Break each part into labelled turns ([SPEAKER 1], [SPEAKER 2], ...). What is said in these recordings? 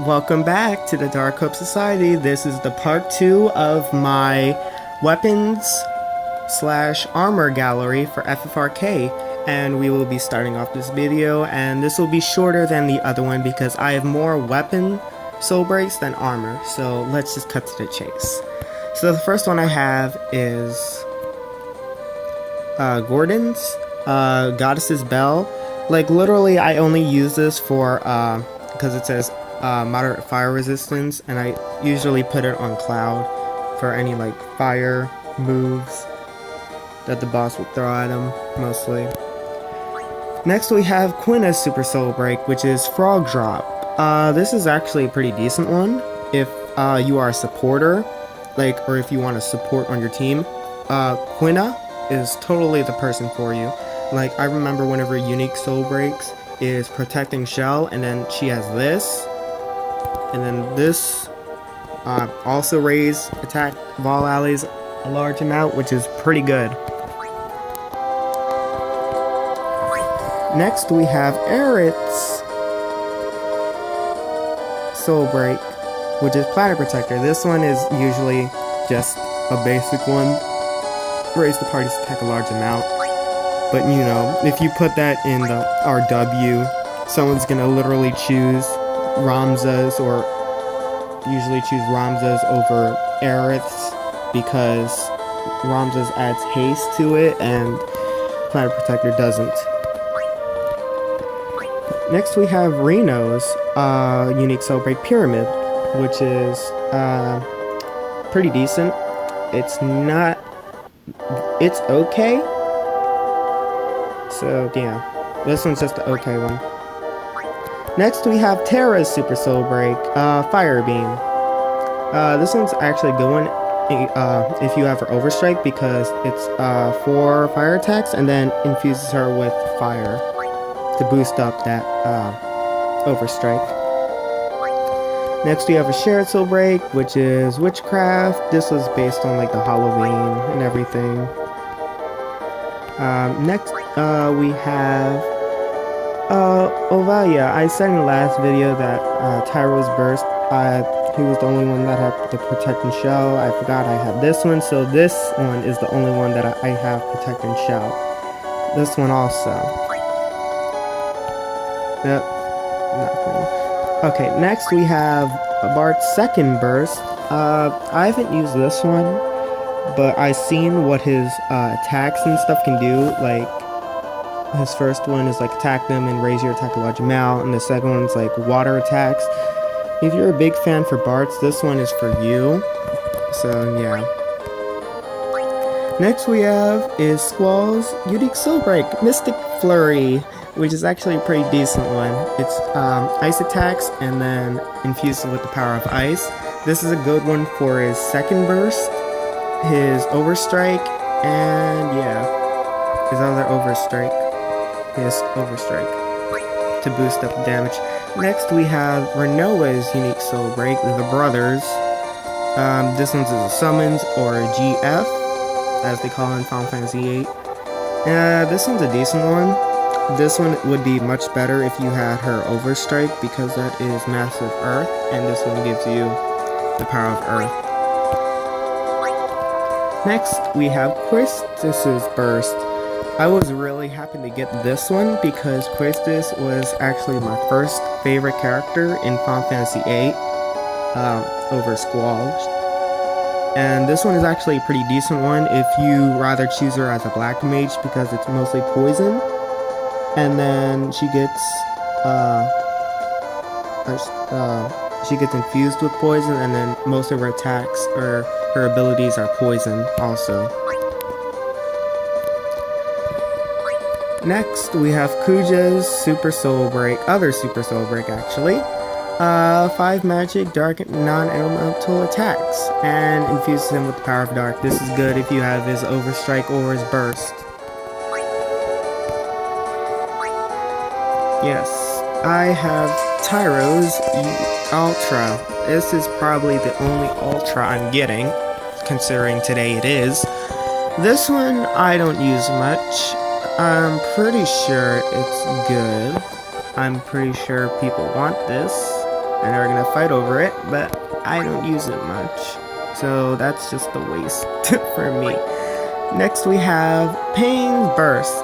[SPEAKER 1] Welcome back to the Dark Hope Society. This is the part 2 of my weapons slash armor gallery for FFRK, and we will be starting off this video, and this will be shorter than the other one because I have more weapon soul breaks than armor, so let's just cut to the chase. So the first one I have is Gordon's Goddess's Bell. Like literally I only use this for because it says moderate fire resistance, and I usually put it on Cloud for any like fire moves that the boss will throw at him, mostly. Next we have Quina's Super Soul Break, which is Frog Drop. This is actually a pretty decent one if you are a supporter, like, or if you want to support on your team. Quina is totally the person for you. Like, I remember whenever Unique Soul Breaks is Protecting Shell, and then she has this, and then this also raise attack Vol allies a large amount, which is pretty good. Next we have Aerith's Soul Break, which is Planet Protector. This one is usually just a basic one. Raise the party's attack a large amount. But you know, if you put that in the RW, someone's gonna literally choose Ramza's, or usually choose Ramza's over Aerith's, because Ramza's adds haste to it and Planet Protector doesn't. Next we have Reno's Unique Soul Break Pyramid, which is pretty decent. It's okay. So yeah, this one's just the okay one. Next we have Terra's Super Soul Break, Fire Beam. This one's actually a good one if you have her Overstrike, because it's 4 fire attacks and then infuses her with fire to boost up that Overstrike. Next we have a Shared Soul Break, which is Witchcraft. This was based on like the Halloween and everything. Next we have Ovalia. I said in the last video that Tyro's Burst, he was the only one that had the Protect and Shell. I forgot I had this one, so this one is the only one that I have Protect and Shell. This one also. Yep, nothing. Okay, next we have Bart's second burst. I haven't used this one, but I've seen what his attacks and stuff can do. Like, his first one is like attack them and raise your attack a large amount, and the second one's like water attacks. If you're a big fan for Bart's, this one is for you. So yeah. Next we have is Squall's Unique Soul Break, Mystic Flurry, which is actually a pretty decent one. It's ice attacks and then infuses with the power of ice. This is a good one for his second burst, his Overstrike, and yeah, his other Overstrike. His Overstrike to boost up the damage. Next we have Renoa's Unique Soul Break, the Brothers. This one's a Summons, or a GF, as they call it in Final Fantasy VIII. This one's a decent one. This one would be much better if you had her Overstrike, because that is Massive Earth, and this one gives you the power of Earth. Next, we have Quistis' Burst. I was really happy to get this one because Quistis was actually my first favorite character in Final Fantasy VIII over Squall. And this one is actually a pretty decent one if you rather choose her as a black mage, because it's mostly poison. And then she gets infused with poison, and then most of her attacks or her abilities are poison also. Next we have Kuja's Super Soul Break, other Super Soul Break actually. 5 magic, dark, non-elemental attacks, and infuses him with the power of dark. This is good if you have his Overstrike or his Burst. Yes, I have Tyro's Ultra. This is probably the only Ultra I'm getting, considering today it is. This one I don't use much. I'm pretty sure it's good. I'm pretty sure people want this. and are gonna fight over it, but I don't use it much, so that's just a waste for me. Next we have Pain's Burst.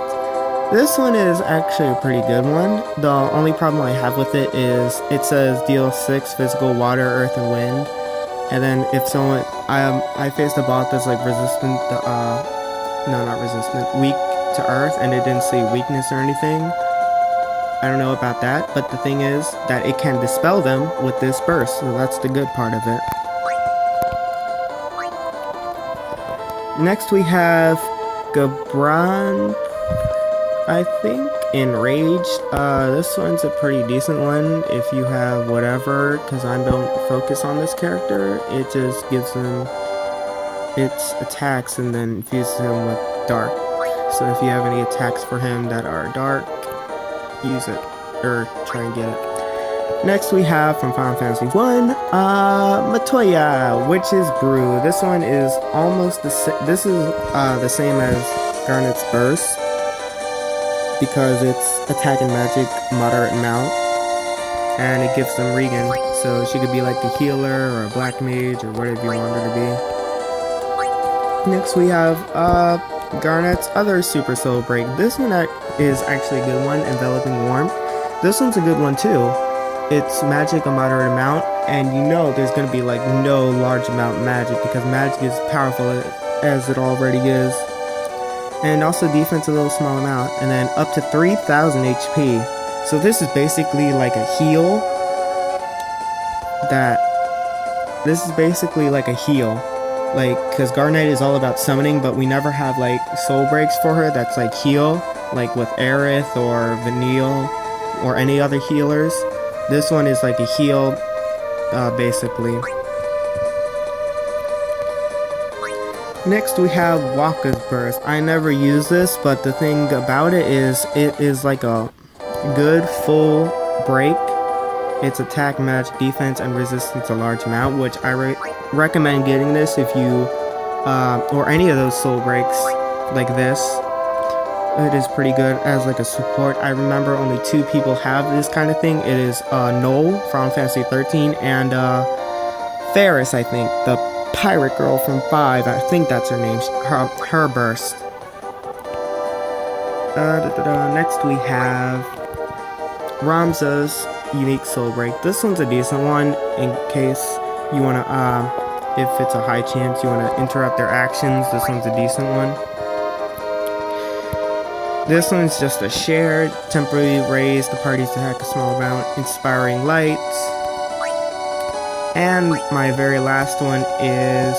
[SPEAKER 1] This one is actually a pretty good one. The only problem I have with it is it says deal 6 physical water, earth, and wind. And then if someone, I faced a bot that's like resistant to, no, not resistant, weak to earth, and it didn't say weakness or anything. I don't know about that, but the thing is that it can dispel them with this burst, so that's the good part of it. Next we have Gabran, I think, Enraged. This one's a pretty decent one if you have whatever, because I don't focus on this character. It just gives him its attacks and then infuses him with dark. So if you have any attacks for him that are dark, use it, or try and get it. Next we have from Final Fantasy 1, Matoya, Witch's Brew. This one is almost the same as Garnet's Burst, because it's attack and magic moderate amount, and it gives them regen, so she could be like the healer or a black mage or whatever you want her to be. Next we have Garnet's other Super Soul Break. This one is actually a good one, Enveloping Warmth. This one's a good one too. It's magic a moderate amount, and you know there's going to be like no large amount of magic, because magic is powerful as it already is. And also defense a little small amount, and then up to 3000 HP. So this is basically like a heal. This is basically like a heal. Like, because Garnet is all about summoning, but we never have like soul breaks for her that's like heal, like with Aerith or Vanille or any other healers. This one is like a heal, basically. Next we have Wakka's Burst. I never use this, but the thing about it is like a good full break. It's attack, magic, defense, and resistance a large amount, which I recommend getting this if you, or any of those soul breaks like this. It is pretty good as like a support. I remember only 2 people have this kind of thing. It is Noel from Fantasy 13 and Ferris, I think, the pirate girl from 5. I think that's her name. Her burst. Next we have Ramza's unique soul break. This one's a decent one in case you wanna, if it's a high chance you wanna interrupt their actions. This one's a decent one. This one's just a shared, temporarily raise the party's attack a small amount, inspiring lights. And my very last one is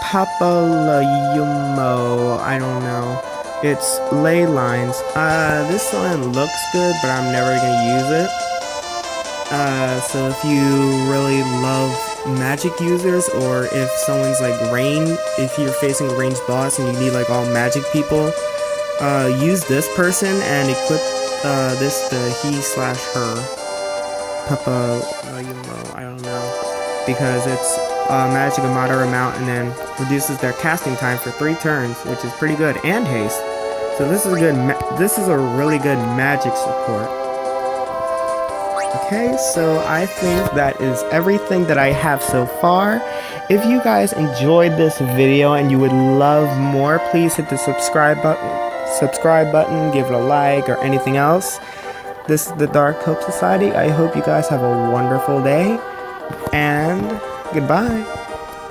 [SPEAKER 1] Papalayumo. I don't know. It's ley lines. This one looks good, but I'm never gonna use it. So if you really love magic users, or if someone's like if you're facing a ranged boss and you need like all magic people, use this person and equip this to he/her. Papalayumo, I don't know, because it's magic a moderate amount and then reduces their casting time for 3 turns, which is pretty good, and haste. So this is a good. This is a really good magic support. Okay, so I think that is everything that I have so far. If you guys enjoyed this video and you would love more, please hit the subscribe button, give it a like, or anything else. This is the Dark Hope Society. I hope you guys have a wonderful day, and goodbye.